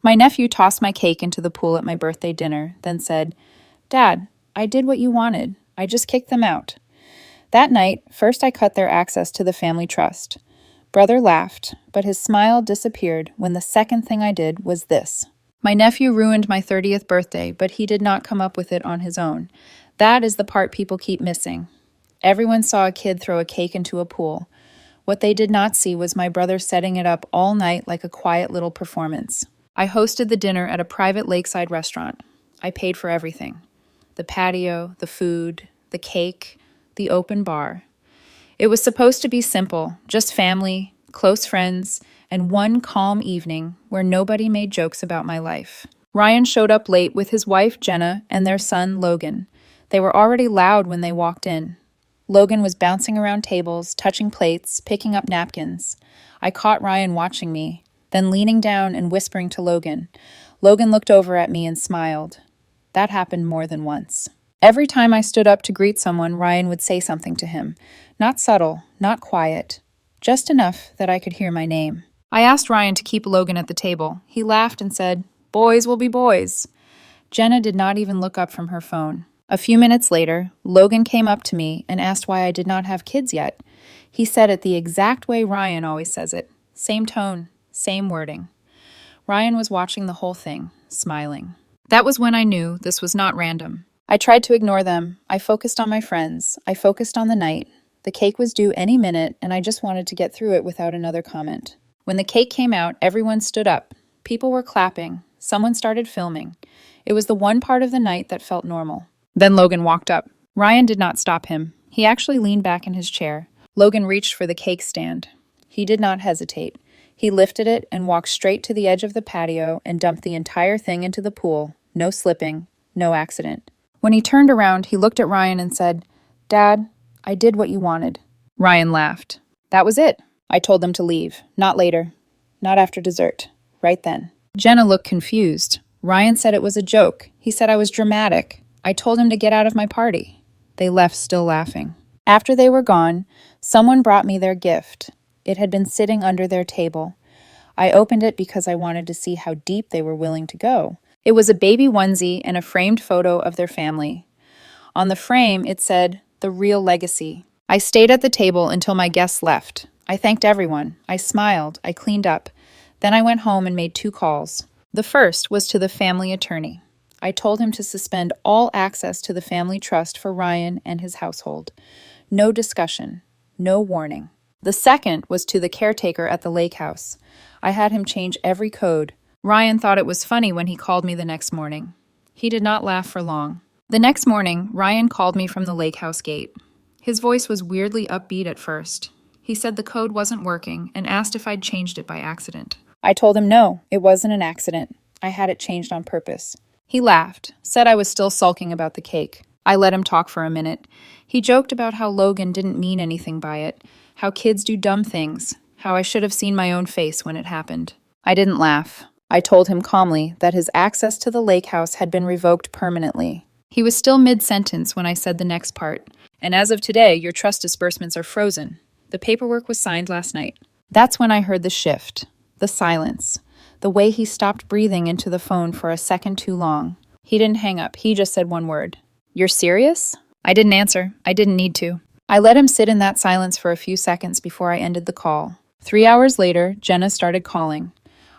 My nephew tossed my cake into the pool at my birthday dinner, then said, "Dad, I did what you wanted. I just kicked them out." That night, first I cut their access to the family trust. Brother laughed, but his smile disappeared when the second thing I did was this. My nephew ruined my 30th birthday, but he did not come up with it on his own. That is the part people keep missing. Everyone saw a kid throw a cake into a pool. What they did not see was my brother setting it up all night like a quiet little performance. I hosted the dinner at a private lakeside restaurant. I paid for everything: the patio, the food, the cake, the open bar. It was supposed to be simple, just family, close friends, and one calm evening where nobody made jokes about my life. Ryan showed up late with his wife, Jenna, and their son, Logan. They were already loud when they walked in. Logan was bouncing around tables, touching plates, picking up napkins. I caught Ryan watching me, then leaning down and whispering to Logan. Logan looked over at me and smiled. That happened more than once. Every time I stood up to greet someone, Ryan would say something to him. Not subtle, not quiet, just enough that I could hear my name. I asked Ryan to keep Logan at the table. He laughed and said, "Boys will be boys." Jenna did not even look up from her phone. A few minutes later, Logan came up to me and asked why I did not have kids yet. He said it the exact way Ryan always says it. Same tone, same wording. Ryan was watching the whole thing, smiling. That was when I knew this was not random. I tried to ignore them. I focused on my friends. I focused on the night. The cake was due any minute, and I just wanted to get through it without another comment. When the cake came out, everyone stood up. People were clapping. Someone started filming. It was the one part of the night that felt normal. Then Logan walked up. Ryan did not stop him. He actually leaned back in his chair. Logan reached for the cake stand. He did not hesitate. He lifted it and walked straight to the edge of the patio and dumped the entire thing into the pool. No slipping, no accident. When he turned around, he looked at Ryan and said, "Dad, I did what you wanted." Ryan laughed. That was it. I told them to leave. Not later. Not after dessert. Right then. Jenna looked confused. Ryan said it was a joke. He said I was dramatic. I told him to get out of my party. They left still laughing. After they were gone, someone brought me their gift. It had been sitting under their table. I opened it because I wanted to see how deep they were willing to go. It was a baby onesie and a framed photo of their family. On the frame, it said, "The Real Legacy." I stayed at the table until my guests left. I thanked everyone. I smiled. I cleaned up. Then I went home and made 2 calls. The first was to the family attorney. I told him to suspend all access to the family trust for Ryan and his household. No discussion. No warning. The second was to the caretaker at the lake house. I had him change every code. Ryan thought it was funny when he called me the next morning. He did not laugh for long. The next morning, Ryan called me from the lake house gate. His voice was weirdly upbeat at first. He said the code wasn't working and asked if I'd changed it by accident. I told him no, it wasn't an accident. I had it changed on purpose. He laughed, said I was still sulking about the cake. I let him talk for a minute. He joked about how Logan didn't mean anything by it, how kids do dumb things, how I should have seen my own face when it happened. I didn't laugh. I told him calmly that his access to the lake house had been revoked permanently. He was still mid-sentence when I said the next part. And as of today, your trust disbursements are frozen. The paperwork was signed last night. That's when I heard the shift, the silence, the way he stopped breathing into the phone for a second too long. He didn't hang up. He just said one word. "You're serious?" I didn't answer. I didn't need to. I let him sit in that silence for a few seconds before I ended the call. 3 hours later, Jenna started calling.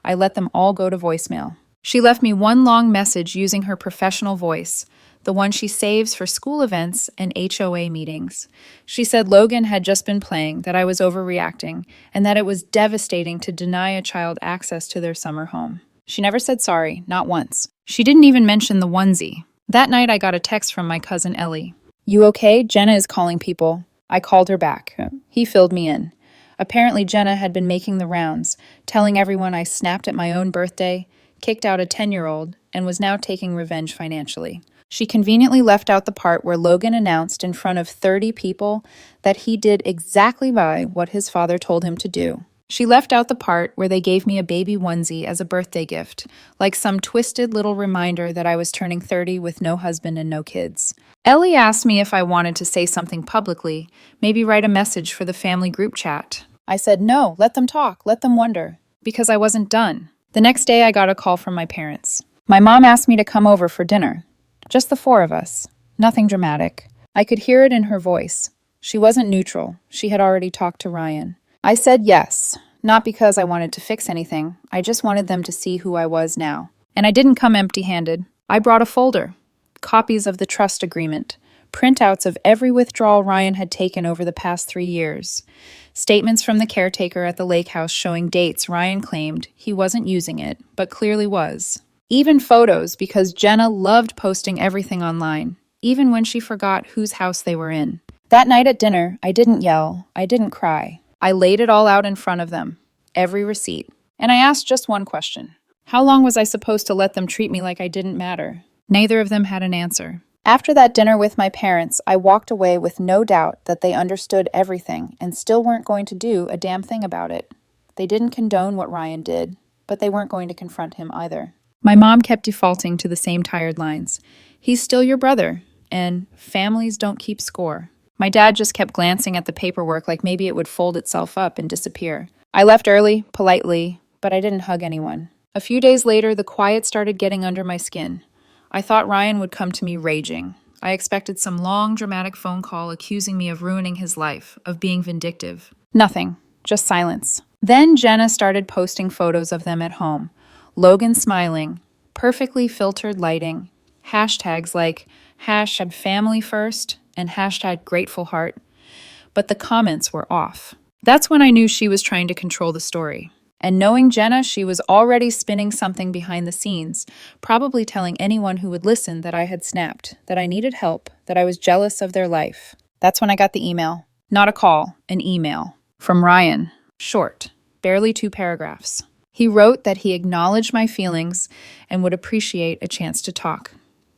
I let them all go to voicemail. She left me one long message using her professional voice, the one she saves for school events and HOA meetings. She said Logan had just been playing, that I was overreacting, and that it was devastating to deny a child access to their summer home. She never said sorry, not once. She didn't even mention the onesie. That night I got a text from my cousin Ellie. "You okay? Jenna is calling people." I called her back. He filled me in. Apparently Jenna had been making the rounds, telling everyone I snapped at my own birthday, kicked out a 10-year-old, and was now taking revenge financially. She conveniently left out the part where Logan announced in front of 30 people that he did exactly by what his father told him to do. She left out the part where they gave me a baby onesie as a birthday gift, like some twisted little reminder that I was turning 30 with no husband and no kids. Ellie asked me if I wanted to say something publicly, maybe write a message for the family group chat. I said no, let them talk, let them wonder, because I wasn't done. The next day, I got a call from my parents. My mom asked me to come over for dinner. Just the four of us. Nothing dramatic. I could hear it in her voice. She wasn't neutral. She had already talked to Ryan. I said yes, not because I wanted to fix anything. I just wanted them to see who I was now. And I didn't come empty-handed. I brought a folder. Copies of the trust agreement. Printouts of every withdrawal Ryan had taken over the past 3 years. Statements from the caretaker at the lake house showing dates Ryan claimed he wasn't using it, but clearly was. Even photos, because Jenna loved posting everything online, even when she forgot whose house they were in. That night at dinner, I didn't yell, I didn't cry. I laid it all out in front of them, every receipt. And I asked just one question. How long was I supposed to let them treat me like I didn't matter? Neither of them had an answer. After that dinner with my parents, I walked away with no doubt that they understood everything and still weren't going to do a damn thing about it. They didn't condone what Ryan did, but they weren't going to confront him either. My mom kept defaulting to the same tired lines. He's still your brother, and families don't keep score. My dad just kept glancing at the paperwork like maybe it would fold itself up and disappear. I left early, politely, but I didn't hug anyone. A few days later, the quiet started getting under my skin. I thought Ryan would come to me raging. I expected some long, dramatic phone call accusing me of ruining his life, of being vindictive. Nothing, just silence. Then Jenna started posting photos of them at home. Logan smiling, perfectly filtered lighting, hashtags like #FamilyFirst and #GratefulHeart. But the comments were off. That's when I knew she was trying to control the story. And knowing Jenna, she was already spinning something behind the scenes, probably telling anyone who would listen that I had snapped, that I needed help, that I was jealous of their life. That's when I got the email. Not a call, an email. From Ryan. Short, barely 2 paragraphs. He wrote that he acknowledged my feelings and would appreciate a chance to talk.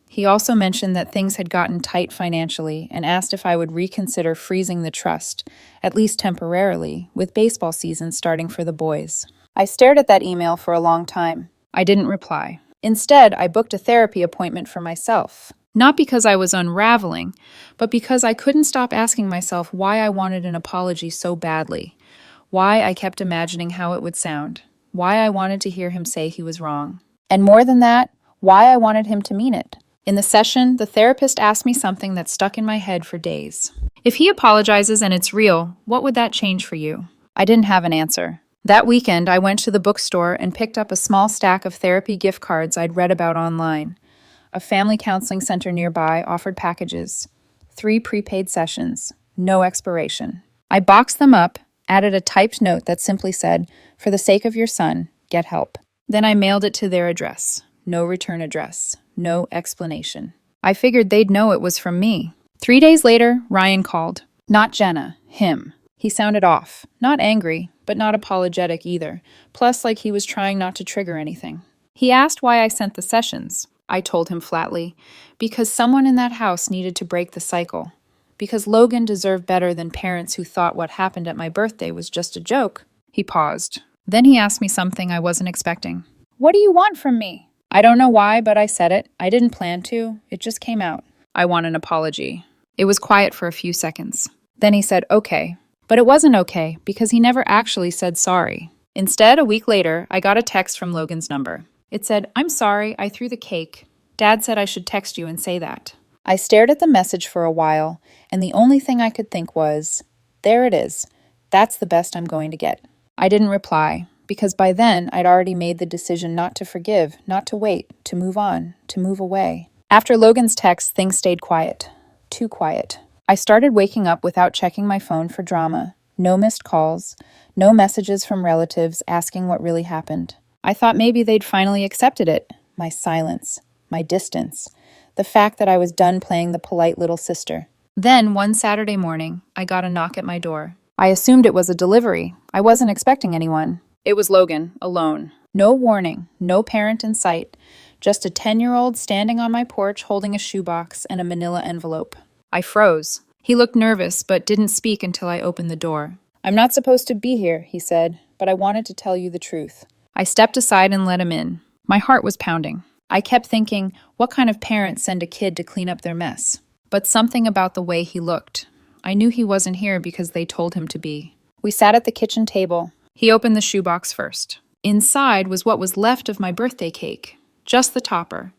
He also mentioned that things had gotten tight financially and asked if I would reconsider freezing the trust, at least temporarily, with baseball season starting for the boys. I stared at that email for a long time. I didn't reply. Instead, I booked a therapy appointment for myself. Not because I was unraveling, but because I couldn't stop asking myself why I wanted an apology so badly, why I kept imagining how it would sound, why I wanted to hear him say he was wrong. And more than that, why I wanted him to mean it. In the session, the therapist asked me something that stuck in my head for days. If he apologizes and it's real, what would that change for you? I didn't have an answer. That weekend, I went to the bookstore and picked up a small stack of therapy gift cards I'd read about online. A family counseling center nearby offered packages. 3 prepaid sessions. No expiration. I boxed them up, added a typed note that simply said, "For the sake of your son, get help." Then I mailed it to their address. No return address. No explanation. I figured they'd know it was from me. 3 days later, Ryan called. Not Jenna, him. He sounded off. Not angry, but not apologetic either. Plus, like he was trying not to trigger anything. He asked why I sent the sessions. I told him flatly. Because someone in that house needed to break the cycle. Because Logan deserved better than parents who thought what happened at my birthday was just a joke. He paused. Then he asked me something I wasn't expecting. "What do you want from me?" I don't know why, but I said it. I didn't plan to. It just came out. "I want an apology." It was quiet for a few seconds. Then he said, "Okay." But it wasn't okay, because he never actually said sorry. Instead, a week later, I got a text from Logan's number. It said, "I'm sorry, I threw the cake. Dad said I should text you and say that." I stared at the message for a while, and the only thing I could think was, there it is. That's the best I'm going to get. I didn't reply, because by then I'd already made the decision not to forgive, not to wait, to move on, to move away. After Logan's text, things stayed quiet. Too quiet. I started waking up without checking my phone for drama. No missed calls, no messages from relatives asking what really happened. I thought maybe they'd finally accepted it. My silence, my distance, the fact that I was done playing the polite little sister. Then, one Saturday morning, I got a knock at my door. I assumed it was a delivery. I wasn't expecting anyone. It was Logan, alone. No warning, no parent in sight, just a 10-year-old standing on my porch holding a shoebox and a manila envelope. I froze. He looked nervous, but didn't speak until I opened the door. "I'm not supposed to be here," he said, "but I wanted to tell you the truth." I stepped aside and let him in. My heart was pounding. I kept thinking, what kind of parents send a kid to clean up their mess? But something about the way he looked. I knew he wasn't here because they told him to be. We sat at the kitchen table. He opened the shoebox first. Inside was what was left of my birthday cake, just the topper.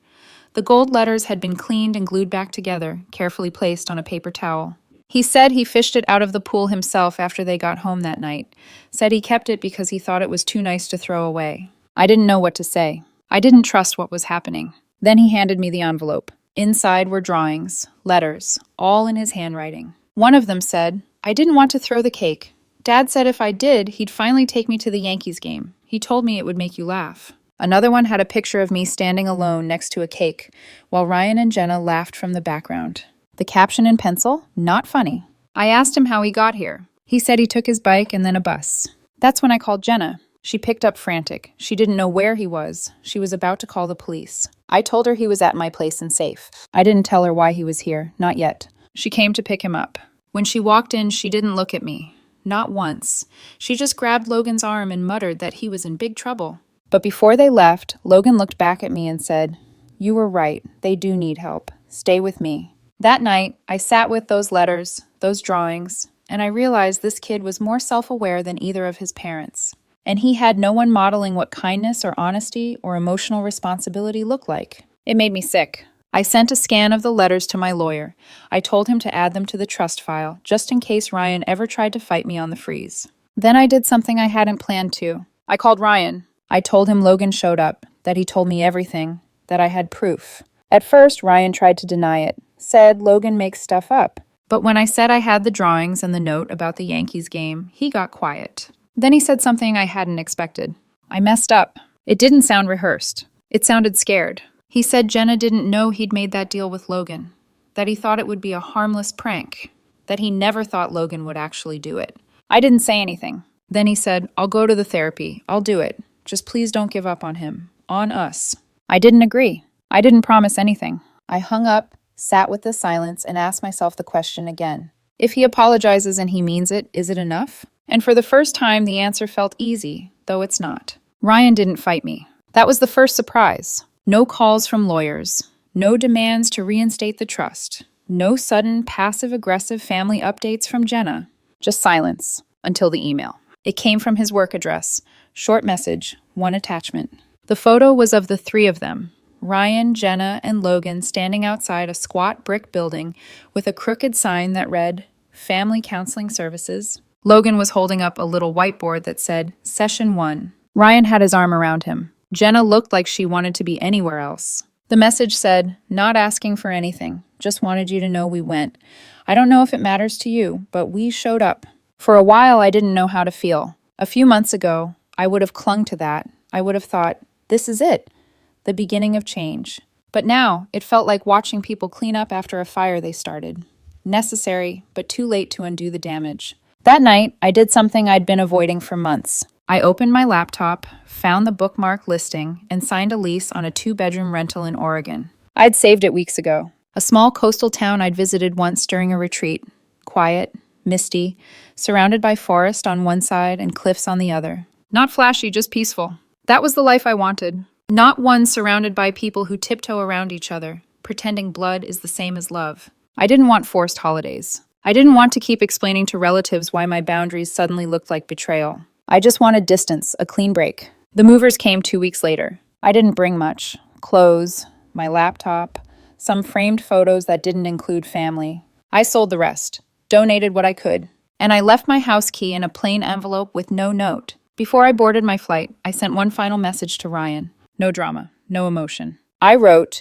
The gold letters had been cleaned and glued back together, carefully placed on a paper towel. He said he fished it out of the pool himself after they got home that night. Said he kept it because he thought it was too nice to throw away. I didn't know what to say. I didn't trust what was happening. Then he handed me the envelope. Inside were drawings, letters, all in his handwriting. One of them said, "I didn't want to throw the cake. Dad said if I did, he'd finally take me to the Yankees game. He told me it would make you laugh." Another one had a picture of me standing alone next to a cake, while Ryan and Jenna laughed from the background. The caption in pencil, "Not funny." I asked him how he got here. He said he took his bike and then a bus. That's when I called Jenna. She picked up frantic. She didn't know where he was. She was about to call the police. I told her he was at my place and safe. I didn't tell her why he was here, not yet. She came to pick him up. When she walked in, she didn't look at me. Not once. She just grabbed Logan's arm and muttered that he was in big trouble. But before they left, Logan looked back at me and said, "You were right. They do need help. Stay with me." That night, I sat with those letters, those drawings, and I realized this kid was more self-aware than either of his parents. And he had no one modeling what kindness or honesty or emotional responsibility looked like. It made me sick. I sent a scan of the letters to my lawyer. I told him to add them to the trust file, just in case Ryan ever tried to fight me on the freeze. Then I did something I hadn't planned to. I called Ryan. I told him Logan showed up, that he told me everything, that I had proof. At first, Ryan tried to deny it, said Logan makes stuff up. But when I said I had the drawings and the note about the Yankees game, he got quiet. Then he said something I hadn't expected. I messed up. It didn't sound rehearsed. It sounded scared. He said Jenna didn't know he'd made that deal with Logan, that he thought it would be a harmless prank, that he never thought Logan would actually do it. I didn't say anything. Then he said, "I'll go to the therapy. I'll do it. Just please don't give up on him. On us." I didn't agree. I didn't promise anything. I hung up, sat with the silence, and asked myself the question again. If he apologizes and he means it, is it enough? And for the first time, the answer felt easy, though it's not. Ryan didn't fight me. That was the first surprise. No calls from lawyers. No demands to reinstate the trust. No sudden passive-aggressive family updates from Jenna. Just silence, until the email. It came from his work address. Short message, one attachment. The photo was of the three of them, Ryan, Jenna, and Logan, standing outside a squat brick building with a crooked sign that read, "Family Counseling Services." Logan was holding up a little whiteboard that said, "Session 1." Ryan had his arm around him. Jenna looked like she wanted to be anywhere else. The message said, "Not asking for anything. Just wanted you to know we went. I don't know if it matters to you, but we showed up." For a while, I didn't know how to feel. A few months ago, I would have clung to that. I would have thought, this is it, the beginning of change. But now, it felt like watching people clean up after a fire they started. Necessary, but too late to undo the damage. That night, I did something I'd been avoiding for months. I opened my laptop, found the bookmark listing, and signed a lease on a 2-bedroom rental in Oregon. I'd saved it weeks ago. A small coastal town I'd visited once during a retreat. Quiet, misty, surrounded by forest on one side and cliffs on the other. Not flashy, just peaceful. That was the life I wanted. Not one surrounded by people who tiptoe around each other, pretending blood is the same as love. I didn't want forced holidays. I didn't want to keep explaining to relatives why my boundaries suddenly looked like betrayal. I just wanted distance, a clean break. The movers came 2 weeks later. I didn't bring much. Clothes, my laptop, some framed photos that didn't include family. I sold the rest, donated what I could, and I left my house key in a plain envelope with no note. Before I boarded my flight, I sent one final message to Ryan. No drama, no emotion. I wrote,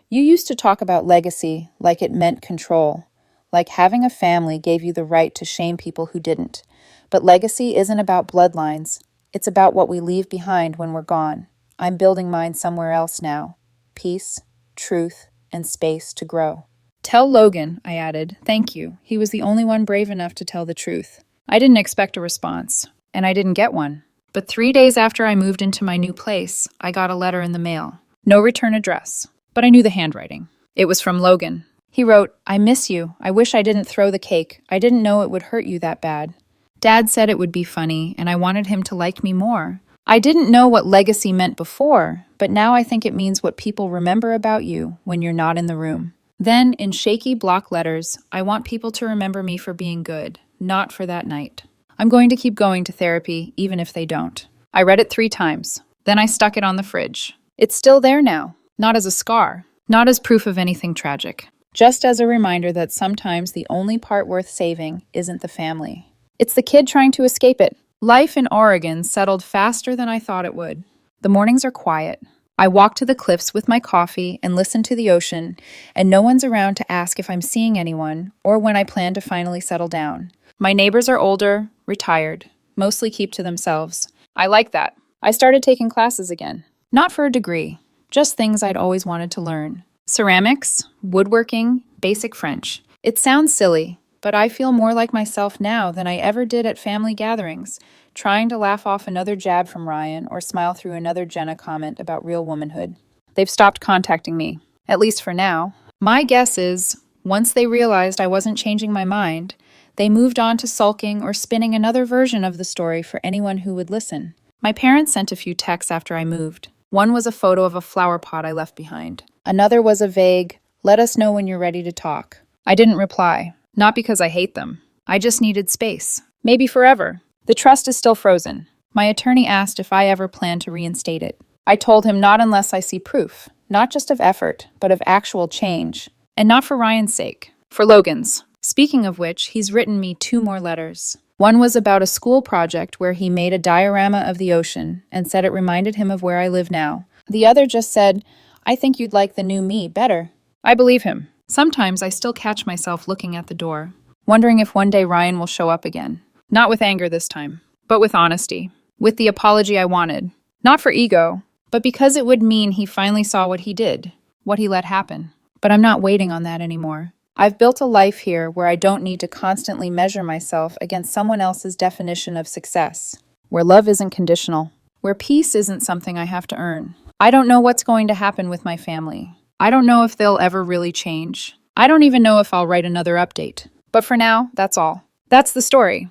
"You used to talk about legacy like it meant control, like having a family gave you the right to shame people who didn't. But legacy isn't about bloodlines. It's about what we leave behind when we're gone. I'm building mine somewhere else now. Peace, truth, and space to grow." "Tell Logan," I added, "thank you. He was the only one brave enough to tell the truth." I didn't expect a response, and I didn't get one. But 3 days after I moved into my new place, I got a letter in the mail. No return address, but I knew the handwriting. It was from Logan. He wrote, "I miss you. I wish I didn't throw the cake. I didn't know it would hurt you that bad. Dad said it would be funny, and I wanted him to like me more. I didn't know what legacy meant before, but now I think it means what people remember about you when you're not in the room." Then, in shaky block letters, "I want people to remember me for being good, not for that night. I'm going to keep going to therapy, even if they don't." I read it 3 times. Then I stuck it on the fridge. It's still there now, not as a scar, not as proof of anything tragic, just as a reminder that sometimes the only part worth saving isn't the family. It's the kid trying to escape it. Life in Oregon settled faster than I thought it would. The mornings are quiet. I walk to the cliffs with my coffee and listen to the ocean, and no one's around to ask if I'm seeing anyone or when I plan to finally settle down. My neighbors are older, retired, mostly keep to themselves. I like that. I started taking classes again. Not for a degree, just things I'd always wanted to learn. Ceramics, woodworking, basic French. It sounds silly, but I feel more like myself now than I ever did at family gatherings, trying to laugh off another jab from Ryan or smile through another Jenna comment about real womanhood. They've stopped contacting me, at least for now. My guess is, once they realized I wasn't changing my mind, they moved on to sulking or spinning another version of the story for anyone who would listen. My parents sent a few texts after I moved. One was a photo of a flower pot I left behind. Another was a vague, "Let us know when you're ready to talk." I didn't reply, not because I hate them. I just needed space. Maybe forever. The trust is still frozen. My attorney asked if I ever plan to reinstate it. I told him not unless I see proof, not just of effort, but of actual change. And not for Ryan's sake, for Logan's. Speaking of which, he's written me 2 more letters. One was about a school project where he made a diorama of the ocean and said it reminded him of where I live now. The other just said, "I think you'd like the new me better." I believe him. Sometimes I still catch myself looking at the door, wondering if one day Ryan will show up again. Not with anger this time, but with honesty. With the apology I wanted. Not for ego, but because it would mean he finally saw what he did, what he let happen. But I'm not waiting on that anymore. I've built a life here where I don't need to constantly measure myself against someone else's definition of success. Where love isn't conditional. Where peace isn't something I have to earn. I don't know what's going to happen with my family. I don't know if they'll ever really change. I don't even know if I'll write another update. But for now, that's all. That's the story.